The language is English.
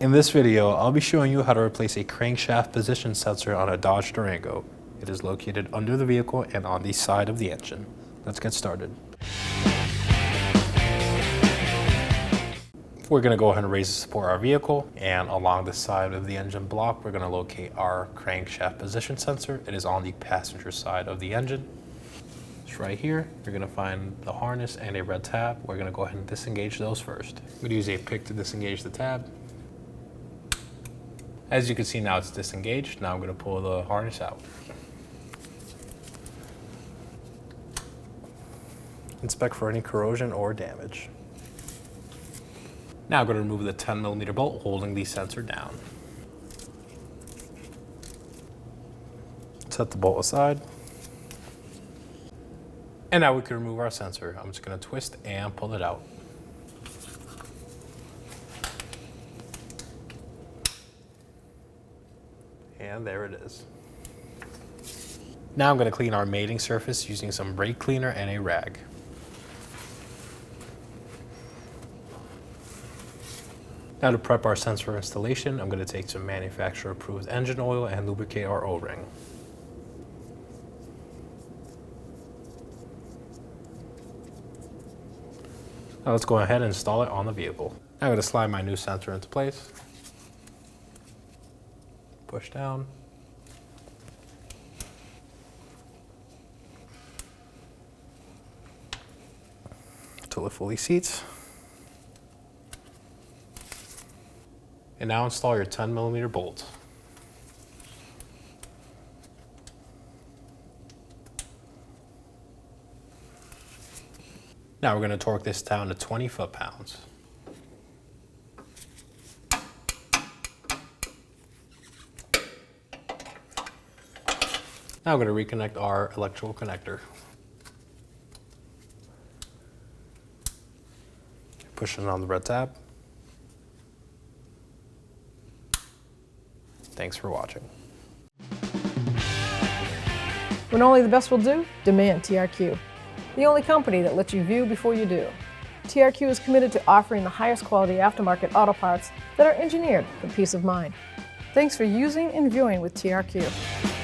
In this video, I'll be showing you how to replace a crankshaft position sensor on a Dodge Durango. It is located under the vehicle and on the side of the engine. Let's get started. We're going to go ahead and raise and support our vehicle, and along the side of the engine block, we're going to locate our crankshaft position sensor. It is on the passenger side of the engine. It's right here. You're going to find the harness and a red tab. We're going to go ahead and disengage those first. I'm going to use a pick to disengage the tab. As you can see, now it's disengaged. Now I'm going to pull the harness out. Inspect for any corrosion or damage. Now I'm going to remove the 10mm bolt holding the sensor down. Set the bolt aside. And now we can remove our sensor. I'm just going to twist and pull it out. And there it is. Now I'm going to clean our mating surface using some brake cleaner and a rag. Now to prep our sensor installation, I'm going to take some manufacturer approved engine oil and lubricate our O-ring. Now let's go ahead and install it on the vehicle. Now I'm going to slide my new sensor into place. Push down. Until it fully seats. And now install your 10mm bolt. Now we're going to torque this down to 20 foot-pounds. Now we're going to reconnect our electrical connector. Push it on the red tab. Thanks for watching. When only the best will do, demand TRQ. The only company that lets you view before you do. TRQ is committed to offering the highest quality aftermarket auto parts that are engineered for peace of mind. Thanks for using and viewing with TRQ.